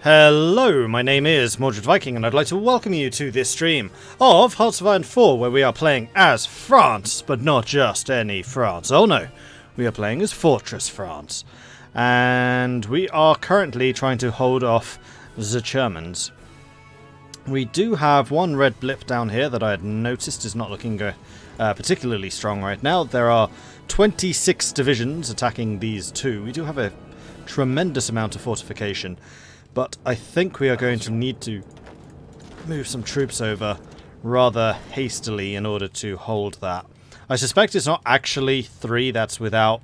Hello, my name is Mordred Viking, and I'd like to welcome you to this stream of Hearts of Iron 4, where we are playing as France, but not just any France. Oh no, we are playing as Fortress France, and we are currently trying to hold off the Germans. We do have one red blip down here that I had noticed is not looking particularly strong right now. There are 26 divisions attacking these two. We do have a tremendous amount of fortification. But I think we are going to need to move some troops over rather hastily in order to hold that. I suspect it's not actually 3 that's without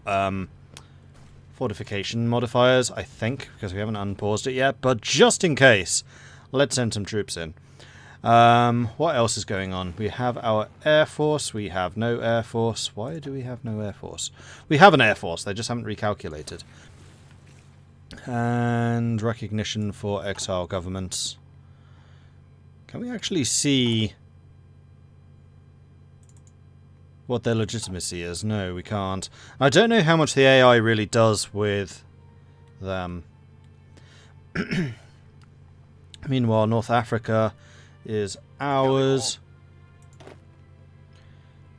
fortification modifiers, I think, because we haven't unpaused it yet. But just in case, let's send some troops in. What else is going on? We have our air force. We have no air force. Why do we have no air force? We have an air force. They just haven't recalculated. And recognition for exile governments. Can we actually see what their legitimacy is? No, we can't. I don't know how much the AI really does with them. Meanwhile, North Africa is ours.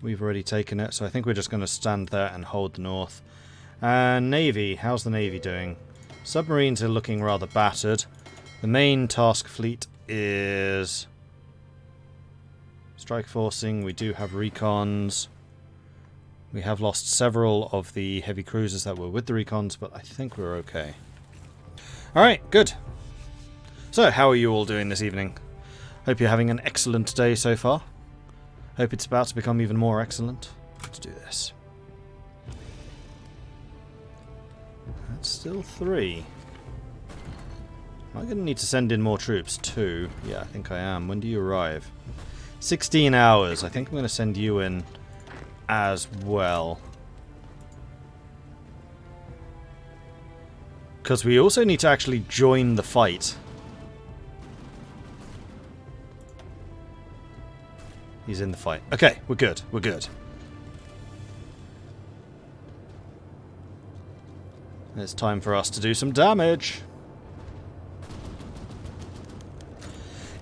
We've already taken it, so I think we're just going to stand there and hold the north. And Navy, how's the Navy doing? Submarines are looking rather battered. The main task fleet is strike forcing. We do have recons. We have lost several of the heavy cruisers that were with the recons, but I think we're okay. Alright, good. So, how are you all doing this evening? Hope you're having an excellent day so far. Hope it's about to become even more excellent. Let's do this. That's still 3. Am I going to need to send in more troops? 2. Yeah, I think I am. When do you arrive? 16 hours. I think I'm going to send you in as well. Because we also need to actually join the fight. He's in the fight. Okay, we're good. We're good. It's time for us to do some damage.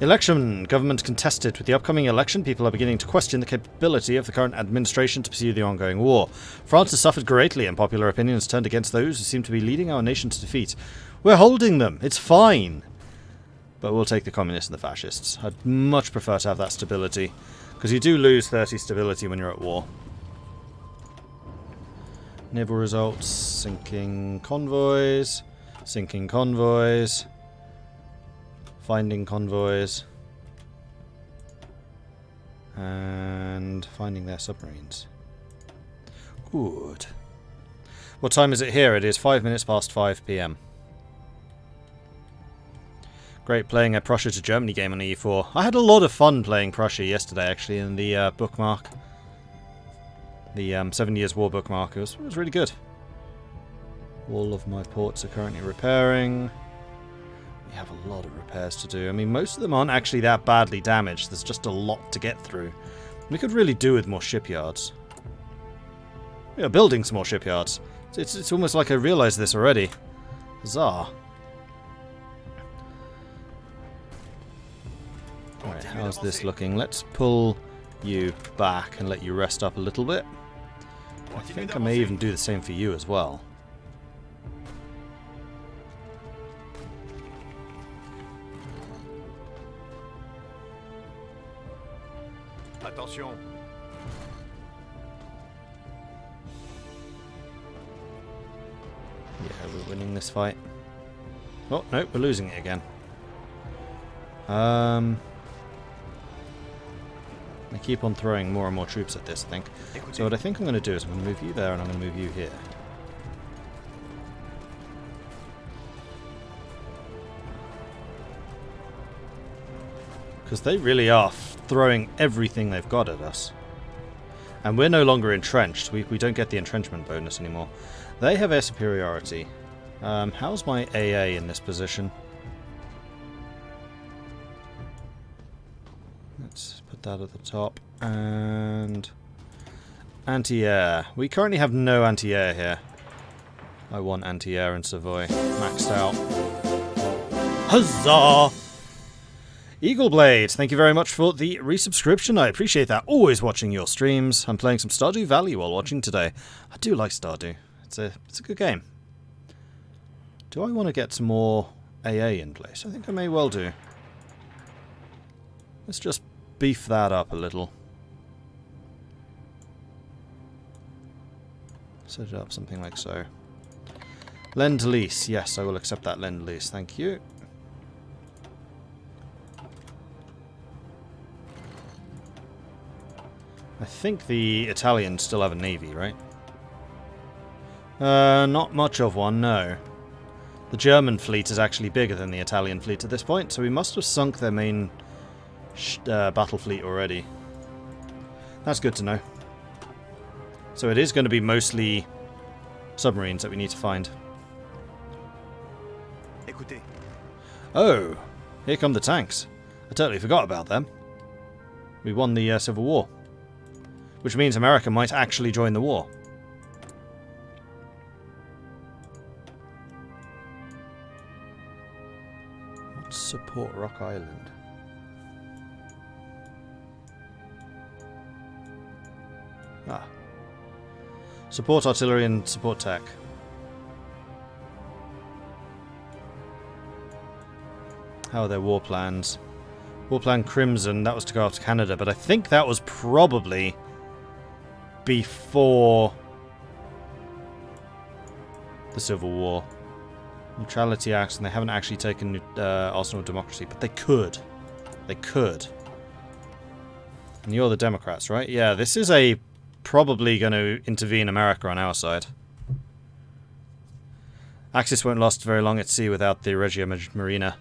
Election. Government contested. With the upcoming election, people are beginning to question the capability of the current administration to pursue the ongoing war. France has suffered greatly, and popular opinion has turned against those who seem to be leading our nation to defeat. We're holding them. It's fine. But we'll take the communists and the fascists. I'd much prefer to have that stability, because you do lose 30 stability when you're at war. Naval results, sinking convoys, finding convoys, and finding their submarines. Good. What time is it here? It is 5 minutes past 5 PM. Great, playing a Prussia to Germany game on E4. I had a lot of fun playing Prussia yesterday, actually, in the bookmark. The 7 Years War bookmark. It was really good. All of my ports are currently repairing. We have a lot of repairs to do. I mean, most of them aren't actually that badly damaged. There's just a lot to get through. We could really do with more shipyards. We are building some more shipyards. It's almost like I realised this already. Huzzah. Alright, how's this looking? Let's pull you back and let you rest up a little bit. I think I may even do the same for you as well. Attention. Yeah, we're winning this fight. Oh, no, we're losing it again. I keep on throwing more and more troops at this, I think. So what I think I'm going to do is I'm going to move you there and I'm going to move you here. Because they really are throwing everything they've got at us. And we're no longer entrenched. We don't get the entrenchment bonus anymore. They have air superiority. How's my AA in this position? Let's put that at the top. And anti-air. We currently have no anti-air here. I want anti-air in Savoy. Maxed out. Huzzah! Eagle Blade, thank you very much for the resubscription. I appreciate that. Always watching your streams. I'm playing some Stardew Valley while watching today. I do like Stardew. It's a good game. Do I want to get some more AA in place? I think I may well do. Let's just beef that up a little. Set it up something like so. Lend-lease. Yes, I will accept that lend-lease. Thank you. I think the Italians still have a navy, right? Not much of one, no. The German fleet is actually bigger than the Italian fleet at this point, so we must have sunk their main battle fleet already. That's good to know. So it is going to be mostly submarines that we need to find. Écoutez. Oh, here come the tanks. I totally forgot about them. We won the Civil War. Which means America might actually join the war. Let's support Rock Island. Ah. Support artillery and support tech. How are their war plans? War plan Crimson, that was to go after Canada, but I think that was probably before the Civil War. Neutrality Acts, and they haven't actually taken Arsenal of Democracy, but they could. They could. And you're the Democrats, right? Yeah, this is probably going to intervene America on our side. Axis won't last very long at sea without the Regia Marina.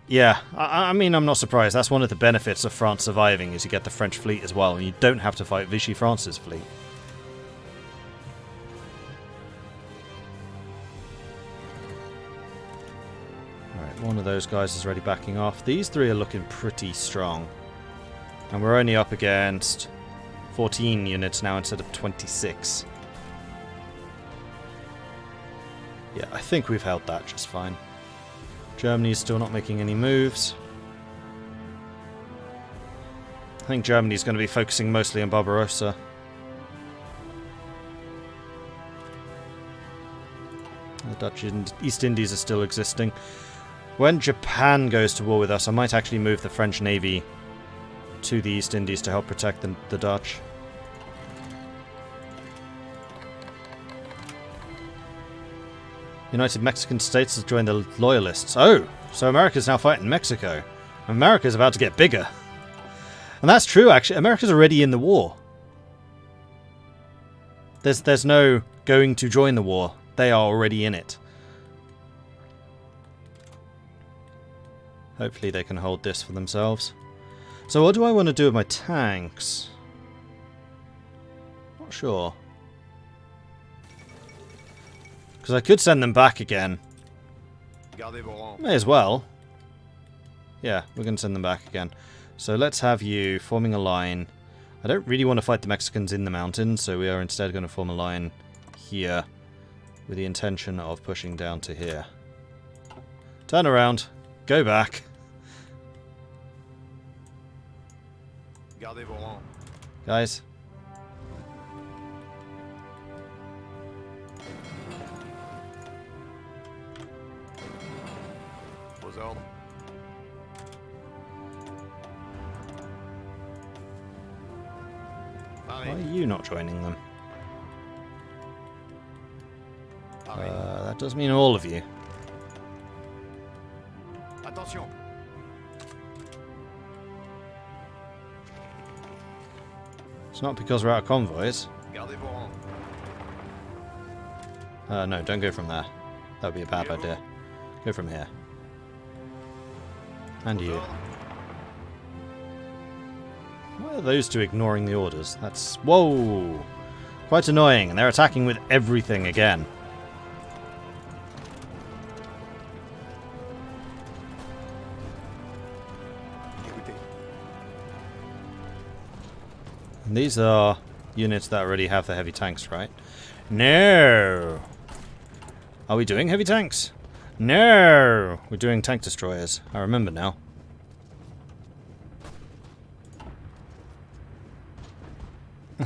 Yeah, I mean, I'm not surprised. That's one of the benefits of France surviving, is you get the French fleet as well, and you don't have to fight Vichy France's fleet. Alright, one of those guys is already backing off. These three are looking pretty strong. And we're only up against 14 units now instead of 26. Yeah, I think we've held that just fine. Germany's still not making any moves. I think Germany's going to be focusing mostly on Barbarossa. The Dutch and East Indies are still existing. When Japan goes to war with us, I might actually move the French Navy to the East Indies to help protect the Dutch. United Mexican States has joined the Loyalists. Oh, so America's now fighting Mexico. America's about to get bigger. And that's true, actually. America's already in the war. There's no going to join the war. They are already in it. Hopefully they can hold this for themselves. So what do I want to do with my tanks? Not sure. Because I could send them back again. May as well. Yeah, we're going to send them back again. So let's have you forming a line. I don't really want to fight the Mexicans in the mountains, so we are instead going to form a line here with the intention of pushing down to here. Turn around. Go back. Guys. Why are you not joining them? That does mean all of you. Attention. It's not because we're out of convoys. No, don't go from there. That would be a bad idea. Go from here. And you. Why are those two ignoring the orders? That's... Whoa! Quite annoying, and they're attacking with everything again. And these are units that already have the heavy tanks, right? No! Are we doing heavy tanks? No! We're doing tank destroyers. I remember now.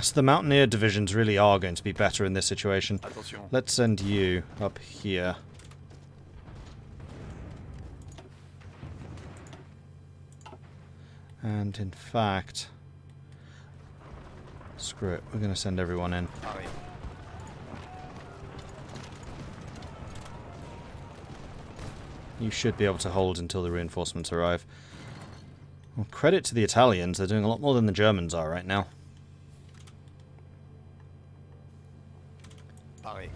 So the Mountaineer divisions really are going to be better in this situation. Attention. Let's send you up here. And in fact... Screw it, we're going to send everyone in. Pareil. You should be able to hold until the reinforcements arrive. Well, credit to the Italians, they're doing a lot more than the Germans are right now. Pareil.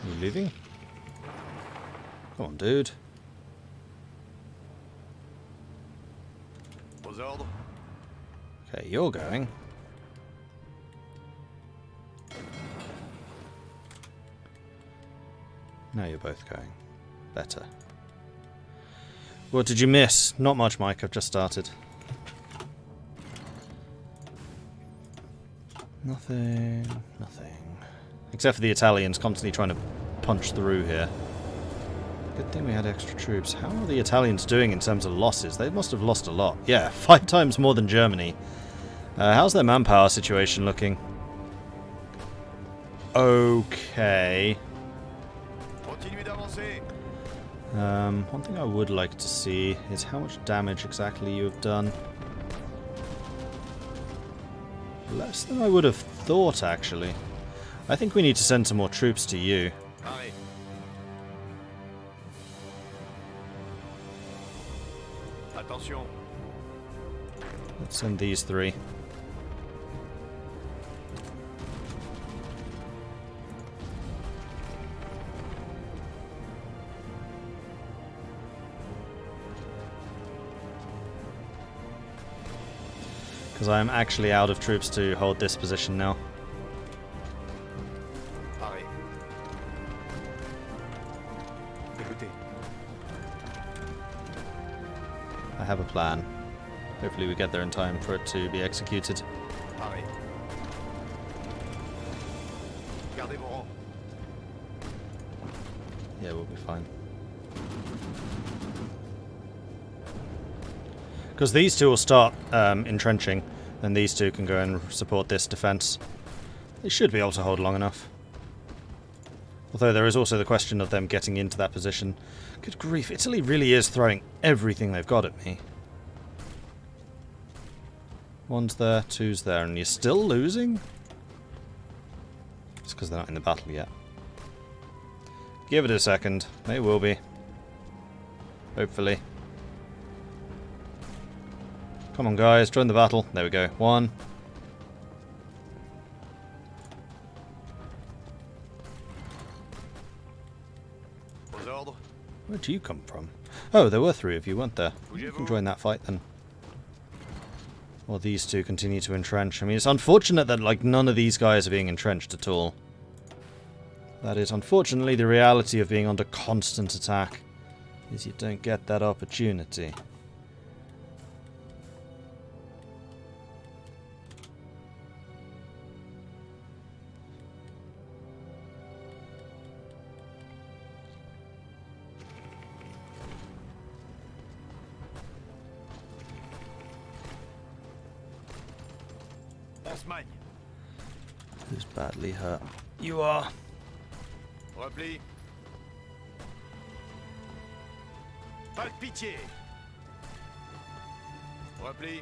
You leaving? Come on, dude. Aux ordres. Okay, you're going. Now you're both going. Better. What did you miss? Not much, Mike. I've just started. Nothing. Nothing. Except for the Italians constantly trying to punch through here. Good thing we had extra troops. How are the Italians doing in terms of losses? They must have lost a lot. Yeah, 5 times more than Germany. How's their manpower situation looking? Okay. Continuez d'avancer. One thing I would like to see is how much damage exactly you have done. Less than I would have thought, actually. I think we need to send some more troops to you. Pareil. Attention. Let's send these 3. Because I am actually out of troops to hold this position now. Pareil. Écoutez. I have a plan. Hopefully we get there in time for it to be executed. Pareil. Gardez vos rangs. Yeah, we'll be fine. Because these two will start entrenching, and these two can go and support this defense. They should be able to hold long enough. Although there is also the question of them getting into that position. Good grief, Italy really is throwing everything they've got at me. 1's there, 2's there, and you're still losing? It's because they're not in the battle yet. Give it a second. They will be. Hopefully. Come on, guys, join the battle. There we go. 1. Aux ordres. Where'd you come from? Oh, there were 3 of you, weren't there? You can join that fight then. Or these two continue to entrench. I mean, it's unfortunate that like none of these guys are being entrenched at all. That is unfortunately the reality of being under constant attack. Is you don't get that opportunity. Osmagne. Who's badly hurt? You are. Repli. Pas de pitié. Repli.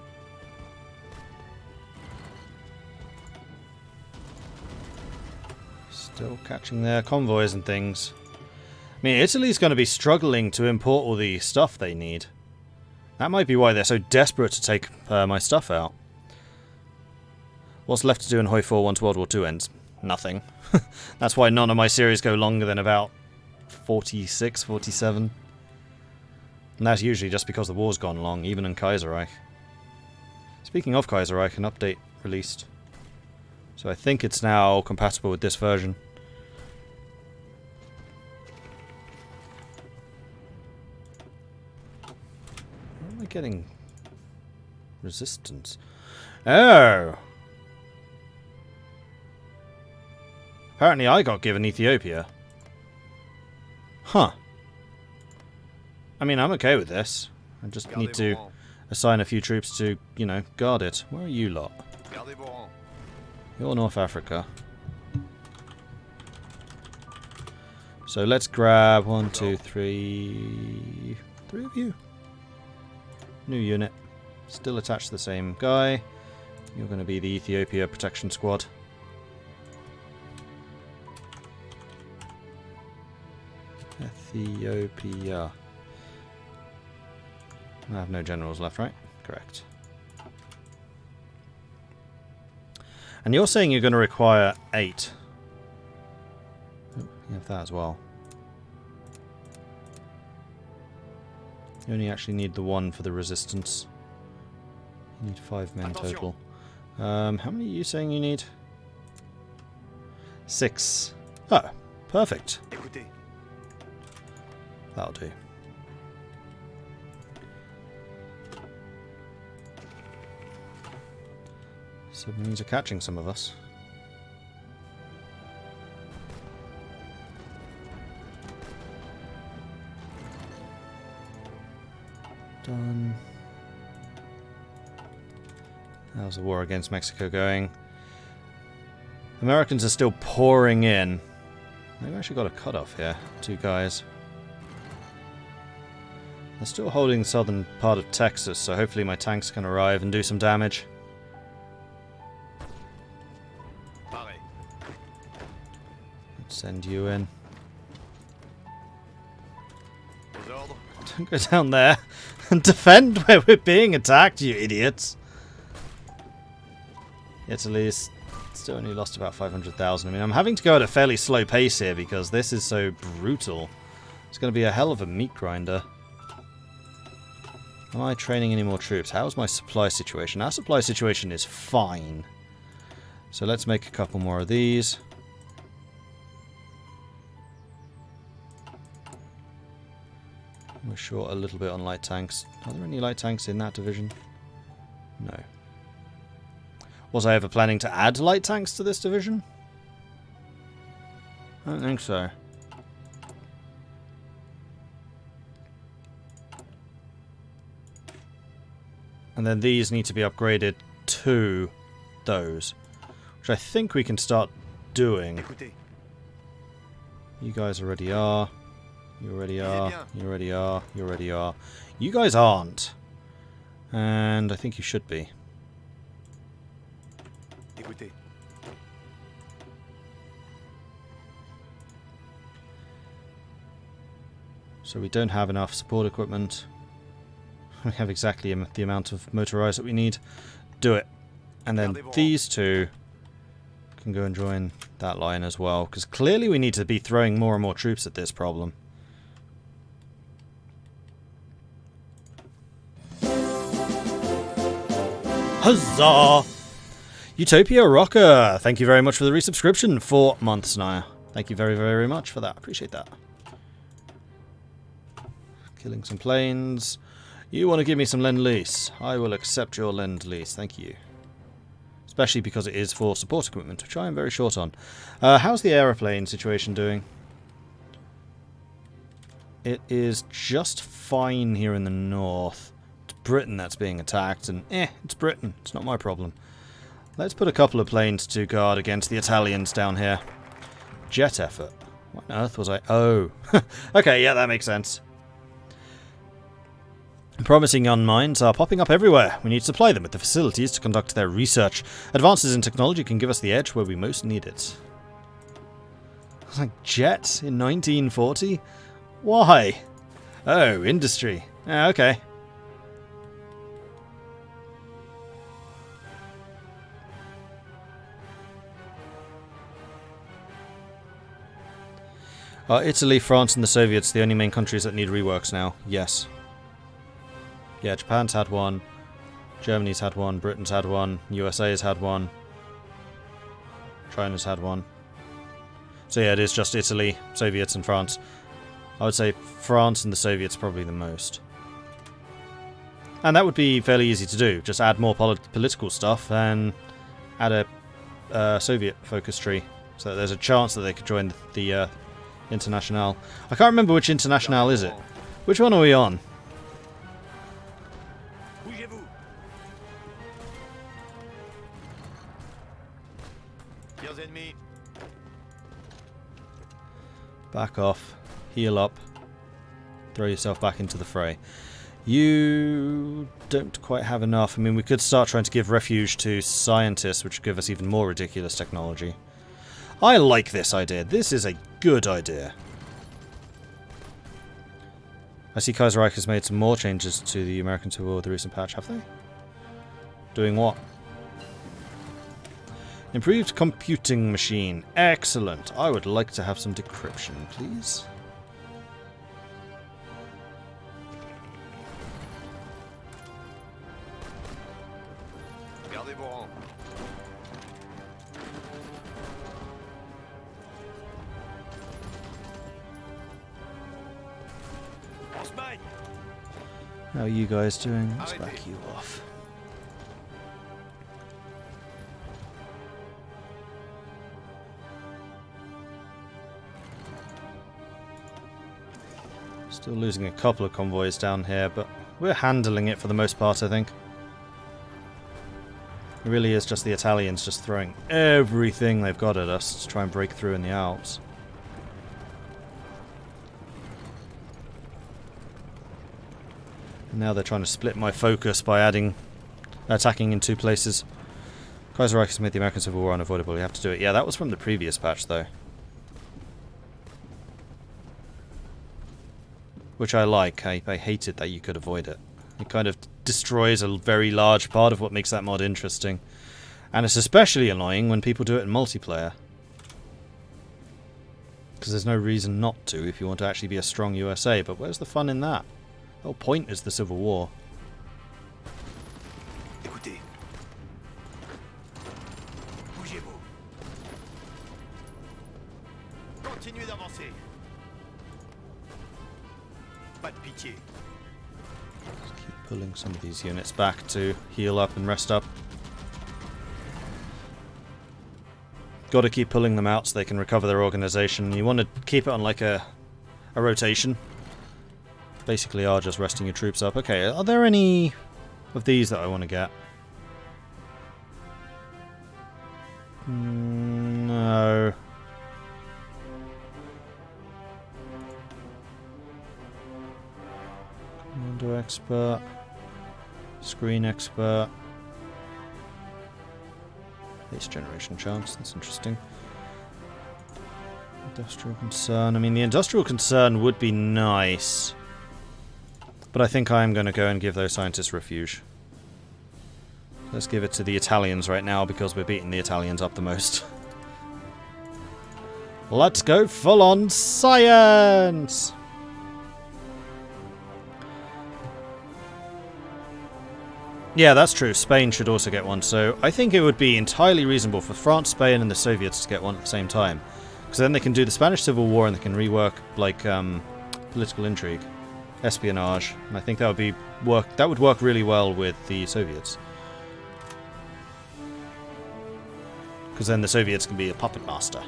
Still catching their convoys and things. I mean, Italy's going to be struggling to import all the stuff they need. That might be why they're so desperate to take my stuff out. What's left to do in Hoi 4 once World War II ends? Nothing. That's why none of my series go longer than about 46, 47. And that's usually just because the war's gone long, even in Kaiserreich. Speaking of Kaiserreich, an update released. So I think it's now compatible with this version. Where am I getting resistance? Oh! Apparently I got given Ethiopia. Huh. I mean, I'm okay with this. I just need to assign a few troops to, you know, guard it. Where are you lot? Gardez vos rangs. You're North Africa. So let's grab 1, 2, 3... 3 of you. New unit. Still attached to the same guy. You're going to be the Ethiopia Protection Squad. Ethiopia. I have no generals left, right? Correct. And you're saying you're going to require 8. Oh, you have that as well. You only actually need the 1 for the resistance. You need 5 men total. How many are you saying you need? 6. Oh, perfect. Écoutez. That'll do. Submarines are catching some of us. Done. How's the war against Mexico going? Americans are still pouring in. They've actually got a cutoff here. 2 guys. They're still holding the southern part of Texas, so hopefully my tanks can arrive and do some damage. Pareil. Let's send you in. Aux ordres. Don't go down there and defend where we're being attacked, you idiots. Italy's still only lost about 500,000. I mean, I'm having to go at a fairly slow pace here because this is so brutal. It's going to be a hell of a meat grinder. Am I training any more troops? How's my supply situation? Our supply situation is fine. So let's make a couple more of these. We're short a little bit on light tanks. Are there any light tanks in that division? No. Was I ever planning to add light tanks to this division? I don't think so. And then these need to be upgraded to those, which I think we can start doing. Écoutez. You guys already are. You already are. You already are. You already are. You guys aren't. And I think you should be. Écoutez. So we don't have enough support equipment. We have exactly the amount of motorized that we need. Do it. And then these 2 can go and join that line as well. Because clearly we need to be throwing more and more troops at this problem. Huzzah! Utopia Rocker, thank you very much for the resubscription for months now. Thank you very, very much for that. Appreciate that. Killing some planes. You want to give me some lend-lease? I will accept your lend-lease. Thank you. Especially because it is for support equipment, which I am very short on. How's the aeroplane situation doing? It is just fine here in the north. It's Britain that's being attacked, and it's Britain. It's not my problem. Let's put a couple of planes to guard against the Italians down here. Jet effort. What on earth was I... Oh. Okay, yeah, that makes sense. Promising young minds are popping up everywhere. We need to supply them with the facilities to conduct their research. Advances in technology can give us the edge where we most need it. Like jets in 1940? Why? Oh, industry. Okay. Are Italy, France, and the Soviets the only main countries that need reworks now? Yes. Yeah, Japan's had one, Germany's had one, Britain's had one, USA's had one, China's had one. So yeah, it is just Italy, Soviets, and France. I would say France and the Soviets probably the most. And that would be fairly easy to do. Just add more political stuff and add a Soviet focus tree. So that there's a chance that they could join the International. I can't remember which International is it. Which one are we on? Bougez-vous. Tirs ennemis. Back off. Heal up. Throw yourself back into the fray. You don't quite have enough. I mean, we could start trying to give refuge to scientists, which would give us even more ridiculous technology. I like this idea. This is a good idea. I see Kaiser Reich has made some more changes to the American Civil War with the recent patch, have they? Doing what? Improved computing machine. Excellent. I would like to have some decryption, please. Gardez vos rangs. On se maille. How are you guys doing? Let's back you off. Still losing a couple of convoys down here, but we're handling it for the most part, I think. It really is just the Italians just throwing everything they've got at us to try and break through in the Alps. And now they're trying to split my focus by attacking in two places. Kaiser Reich has made the American Civil War unavoidable. You have to do it. Yeah, that was from the previous patch, though. Which I like. I hated that you could avoid it. It kind of destroys a very large part of what makes that mod interesting. And it's especially annoying when people do it in multiplayer. Because there's no reason not to if you want to actually be a strong USA. But where's the fun in that? The whole point is the Civil War. Écoutez. Bougez-vous. Continuez d'avancer. Pas de pitié. Just keep pulling some of these units back to heal up and rest up. Got to keep pulling them out so they can recover their organization. You want to keep it on like a rotation. Basically are just resting your troops up. Okay, are there any of these that I want to get? No. Commando expert. Screen expert. Base generation chance, that's interesting. Industrial concern. I mean, the industrial concern would be nice. But I think I am going to go and give those scientists refuge. Let's give it to the Italians right now because we're beating the Italians up the most. Let's go full on science! Yeah, that's true. Spain should also get one. So I think it would be entirely reasonable for France, Spain and the Soviets to get one at the same time. Because then they can do the Spanish Civil War and they can rework like political intrigue. Espionage, and I think that would work really well with the Soviets. Because then the Soviets can be a puppet master,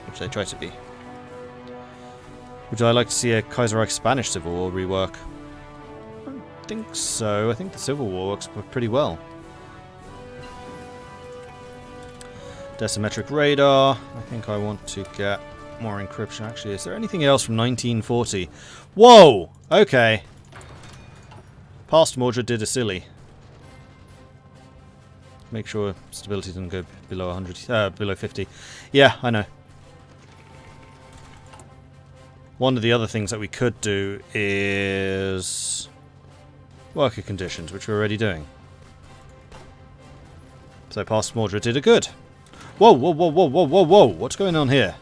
which they try to be. Would I like to see a Kaiser Reich Spanish Civil War rework? I don't think so. I think the Civil War works pretty well. Decimetric radar. I think I want to get more encryption. Actually, is there anything else from 1940? Whoa! Okay. Past Mordred did a silly. Make sure stability doesn't go below 100, below 50. Yeah, I know. One of the other things that we could do is worker conditions, which we're already doing. So past Mordred did a good. Whoa, whoa, whoa, whoa, whoa, whoa, whoa! What's going on here?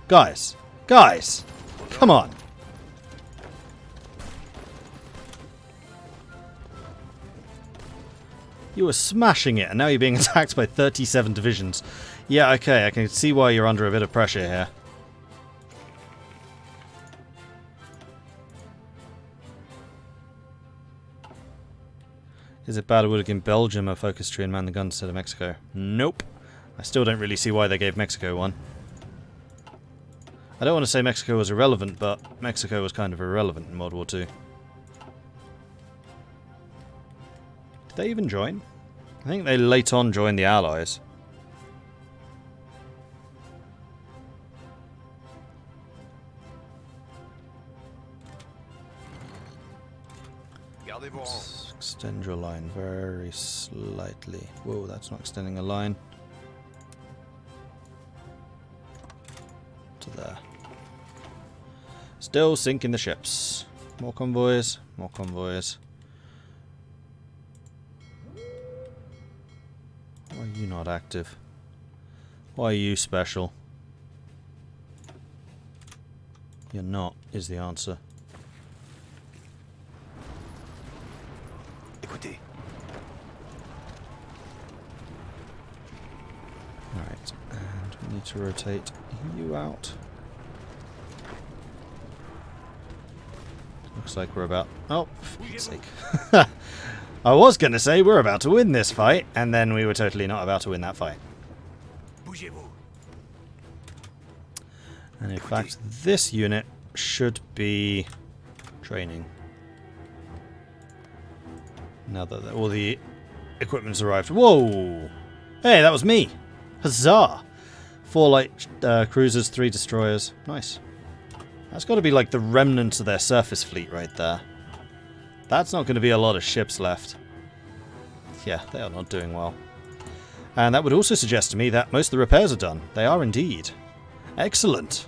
Guys! Guys! Come on! You were smashing it, and now you're being attacked by 37 divisions. Yeah, okay, I can see why you're under a bit of pressure here. Is it bad it would have given Belgium a focus tree and man the guns instead of Mexico? Nope. I still don't really see why they gave Mexico one. I don't want to say Mexico was irrelevant, but Mexico was kind of irrelevant in World War II. Did they even join? I think they late on joined the Allies. Gardez vos rangs. Extend your line very slightly. Whoa, that's not extending a line. To there. Still sinking the ships. More convoys, more convoys. Why are you not active? Why are you special? You're not, is the answer. Écoutez. Alright, and we need to rotate you out. Looks like we're about... Oh, for Pete's sake. I was going to say we're about to win this fight, and then we were totally not about to win that fight. Bougez-vous. And in fact, this unit should be training. Now that all the equipment's arrived. Whoa! Hey, that was me! Huzzah! 4 light cruisers, 3 destroyers. Nice. That's got to be like the remnants of their surface fleet right there. That's not going to be a lot of ships left. Yeah, they are not doing well. And that would also suggest to me that most of the repairs are done. They are indeed. Excellent!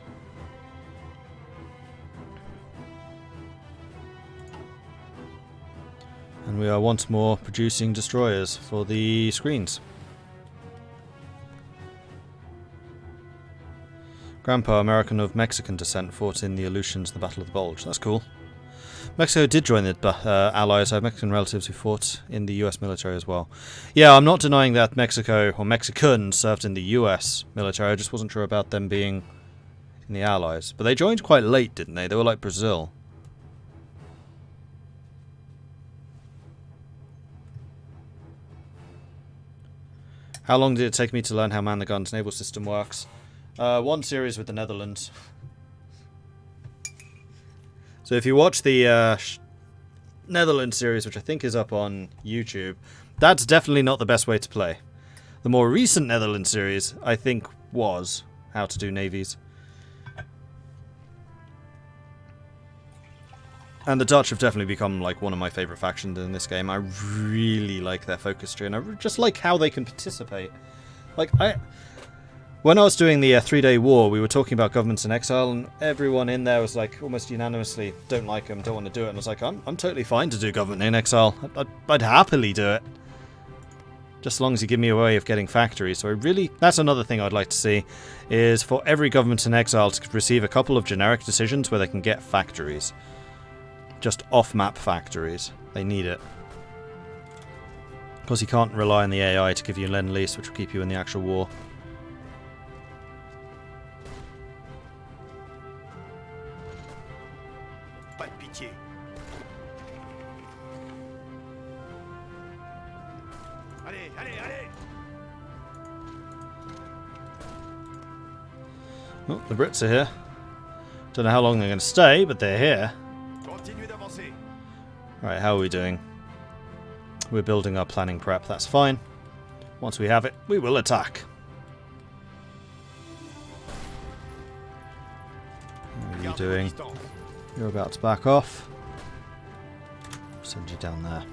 And we are once more producing destroyers for the screens. Grandpa, American of Mexican descent, fought in the Aleutians in the Battle of the Bulge. That's cool. Mexico did join the Allies. I have Mexican relatives who fought in the US military as well. Yeah, I'm not denying that Mexico, or Mexicans, served in the US military. I just wasn't sure about them being in the Allies. But they joined quite late, didn't they? They were like Brazil. How long did it take me to learn how Man the Gun's naval system works? 1 series with the Netherlands. So if you watch the Netherlands series, which I think is up on YouTube, that's definitely not the best way to play. The more recent Netherlands series, I think, was how to do navies. And the Dutch have definitely become like one of my favourite factions in this game. I really like their focus tree, and I just like how they can participate. Like, when I was doing the 3-day war, we were talking about governments in exile, and everyone in there was like almost unanimously, don't like them, don't want to do it. And I was like, I'm totally fine to do government in exile. I'd happily do it. Just as long as you give me a way of getting factories. So that's another thing I'd like to see, is for every government in exile to receive a couple of generic decisions where they can get factories. Just off-map factories. They need it. Because you can't rely on the AI to give you Lend-Lease, which will keep you in the actual war. Pas de pitié. Allez, allez, allez! Oh, the Brits are here. Don't know how long they're going to stay, but they're here. Continuez d'avancer. Right, how are we doing? We're building our planning prep, that's fine. Once we have it, we will attack. How are you doing? You're about to back off. Send you down there.